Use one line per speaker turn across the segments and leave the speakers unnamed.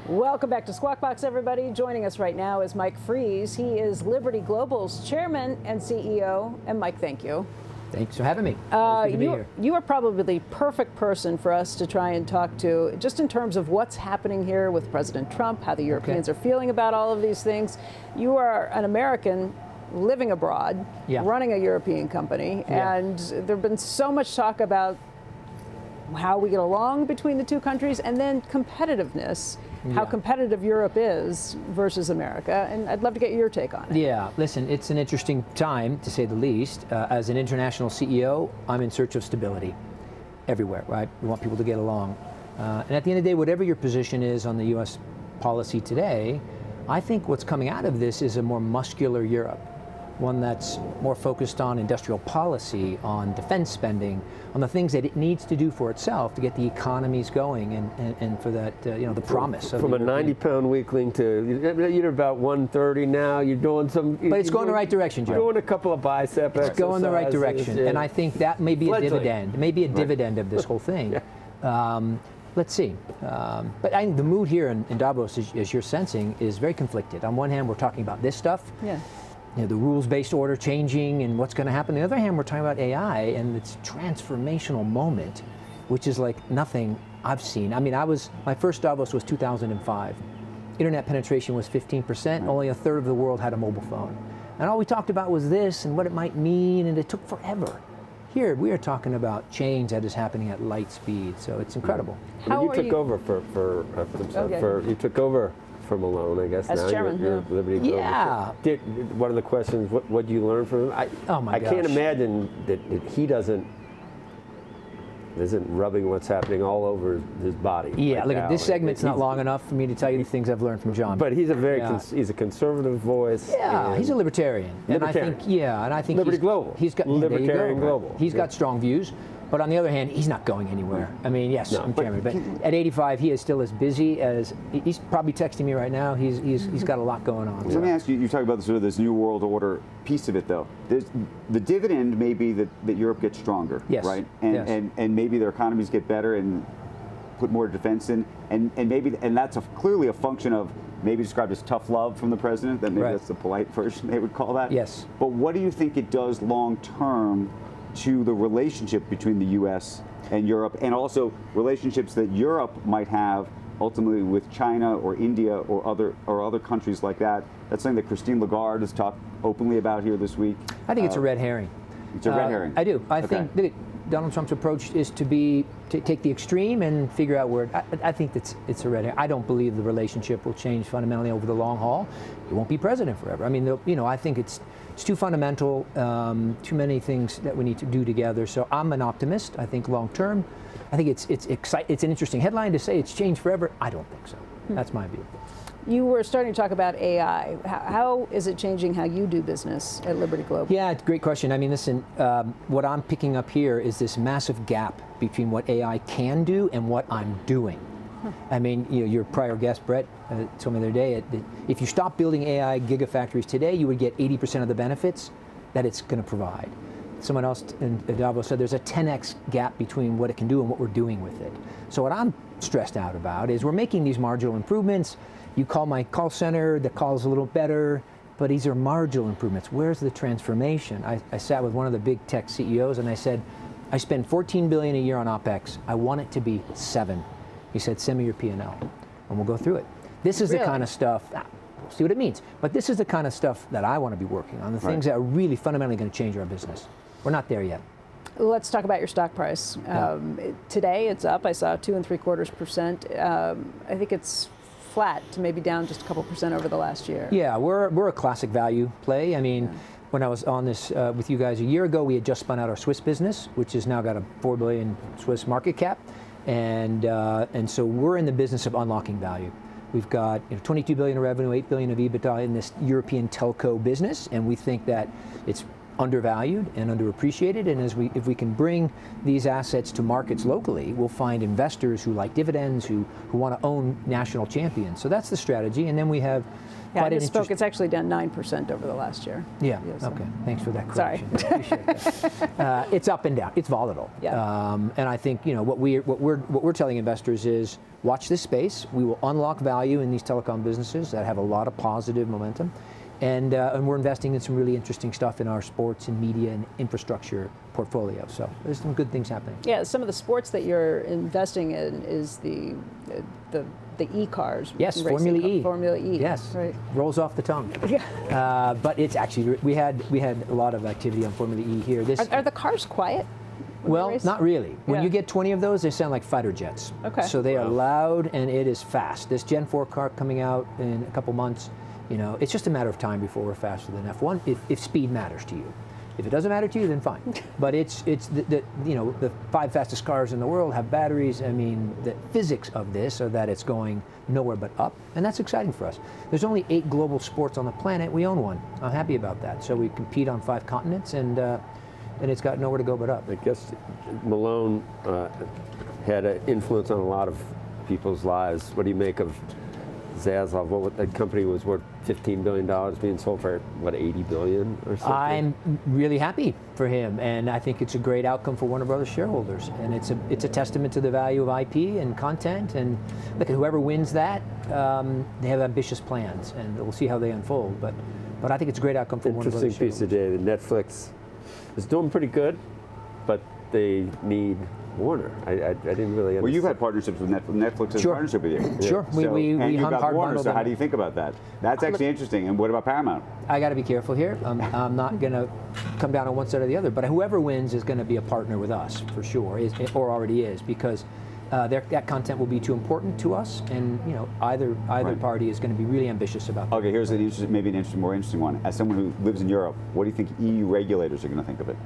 Welcome back to Squawk Box, everybody. Joining us right now is Mike Fries. He is Liberty Global's chairman and CEO. And Mike, thank you.
Thanks for having me. Good to be here.
You are probably the perfect person for us to try and talk to, just in terms of what's happening here with President Trump, how the Europeans are feeling about all of these things. You are an American living abroad, running a European company, and there have been so much talk about how we get along between the two countries, and then competitiveness, how competitive Europe is versus America, and I'd love to get your take on it.
Yeah, listen, it's an interesting time, to say the least. As an international CEO, I'm in search of stability everywhere, right? We want people to get along. And at the end of the day, whatever your position is on the U.S. policy today, I think what's coming out of this is a more muscular Europe, one that's more focused on industrial policy, on defense spending, on the things that it needs to do for itself to get the economies going, and for that, the promise.
From a 90-pound weakling to, you're about 130 now, you're doing some...
But it's going the right direction, Joe.
You're doing a couple of bicep exercises.
It's going the right direction, and I think that may be a dividend, dividend of this whole thing. Let's see. But I think the mood here in Davos, as you're sensing, is very conflicted. On one hand, we're talking about this stuff. The rules-based order changing and what's going to happen. On the other hand, we're talking about AI and its transformational moment, which is like nothing I've seen. I mean, my first Davos was 2005. Internet penetration was 15%. Only a third of the world had a mobile phone. And all we talked about was this and what it might mean, and it took forever. Here, we are talking about change that is happening at light speed, so it's incredible.
You took over you took over for Malone, I guess.
As
now
chairman,
you're Liberty Global.
Yeah.
One of the questions, what do you learn from him? I can't imagine that he isn't rubbing what's happening all over his body.
Yeah,
right
look,
now.
this segment's not long enough for me to tell you the things I've learned from John.
But he's a he's a conservative voice.
Yeah, he's a libertarian. And I think
Liberty Global.
He's got
Libertarian Global.
He's got strong views. But on the other hand, he's not going anywhere. I mean, yes, I'm chairman, but at 85, he is still as busy as, he's probably texting me right now. He's got a lot going on.
Let me ask you, you talk about this new world order piece of it, though. The dividend may be that Europe gets stronger, right? And maybe their economies get better and put more defense in, and that's clearly a function of maybe described as tough love from the president. That maybe that's the polite version they would call that.
Yes.
But what do you think it does long term to the relationship between the U.S. and Europe, and also relationships that Europe might have ultimately with China or India or other countries like that? That's something that Christine Lagarde has talked openly about here this week.
I think it's a red herring.
It's a red herring.
I do. I think that Donald Trump's approach is to take the extreme and figure out where. I think it's a red herring. I don't believe the relationship will change fundamentally over the long haul. He won't be president forever. I mean, I think it's too fundamental, too many things that we need to do together. So I'm an optimist. I think long term, I think it's an interesting headline to say it's changed forever. I don't think so. That's my view.
You were starting to talk about AI. How is it changing how you do business at Liberty Global?
Yeah, great question. I mean, listen, what I'm picking up here is this massive gap between what AI can do and what I'm doing. I mean, your prior guest, Brett, told me the other day, if you stop building AI gigafactories today, you would get 80% of the benefits that it's going to provide. Someone else in Davos said there's a 10x gap between what it can do and what we're doing with it. So what I'm stressed out about is we're making these marginal improvements. You call my call center, the call's a little better, but these are marginal improvements. Where's the transformation? I sat with one of the big tech CEOs and I said, I spend $14 billion a year on OpEx. I want it to be 7. He said, send me your P&L, and we'll go through it. This is the kind of stuff, we'll see what it means, but this is the kind of stuff that I want to be working on, the things that are really fundamentally going to change our business. We're not there yet.
Let's talk about your stock price. Today it's up. I saw 2.75%. I think it's flat to maybe down just a couple percent over the last year.
Yeah, we're a classic value play. I mean, when I was on this with you guys a year ago, we had just spun out our Swiss business, which has now got a 4 billion Swiss market cap. And so we're in the business of unlocking value. We've got 22 billion of revenue, 8 billion of EBITDA in this European telco business, and we think that it's undervalued and underappreciated, and if we can bring these assets to markets locally, we'll find investors who like dividends, who want to own national champions. So that's the strategy, and then we have
I misspoke. It's actually down 9% over the last year.
Yeah. So. Okay. Thanks for that correction. Sorry. Appreciate that. It's up and down. It's volatile.
Yeah.
And I think what we're telling investors is watch this space. We will unlock value in these telecom businesses that have a lot of positive momentum, and we're investing in some really interesting stuff in our sports and media and infrastructure portfolio. So there's some good things happening.
Yeah. Some of the sports that you're investing in is the e-cars.
Yes, Formula E.
Formula E.
Yes,
right.
Rolls off the tongue.
Yeah.
But it's actually, we had a lot of activity on Formula E here.
Are the cars quiet?
Well, not really. When you get 20 of those, they sound like fighter jets.
Okay.
So they are loud and it is fast. This Gen 4 car coming out in a couple months, it's just a matter of time before we're faster than F1 if speed matters to you. If it doesn't matter to you, then fine. But it's the 5 fastest cars in the world have batteries. I mean, the physics of this are that it's going nowhere but up, and that's exciting for us. There's only 8 global sports on the planet. We own one. I'm happy about that. So we compete on 5 continents, and it's got nowhere to go but up.
I guess Malone had an influence on a lot of people's lives. What do you make of Zaslav? What that company was worth $15 billion being sold for, what, $80 billion or something?
I'm really happy for him, and I think it's a great outcome for Warner Brothers shareholders, and it's a testament to the value of IP and content, and look, whoever wins that, they have ambitious plans, and we'll see how they unfold, but I think it's a great outcome for Warner Brothers shareholders.
Interesting piece today, that Netflix is doing pretty good, but they need Warner. I didn't really understand.
Well, you've had partnerships with Netflix. Sure. Partnership with you.
Sure.
So,
we
you've
hung
got
hard
Warner,
bundled
so how
them.
do you think about that? That's actually interesting. And what about Paramount?
I got to be careful here. I'm not going to come down on one side or the other, but whoever wins is going to be a partner with us for sure, or already is, because that content will be too important to us, and either party is going to be really ambitious about that.
Okay, here's more interesting one. As someone who lives in Europe, what do you think EU regulators are going to think of it?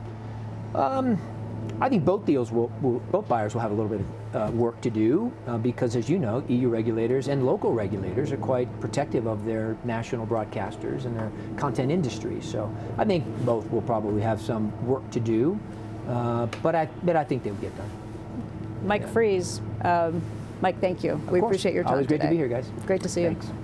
I think both buyers will have a little bit of work to do because, as you know, EU regulators and local regulators are quite protective of their national broadcasters and their content industries. So I think both will probably have some work to do, but I think they'll get done.
Mike Freese, Mike, thank you. We appreciate your time.
Always great
today.
to be here, guys.
Great to see
Thanks.
you.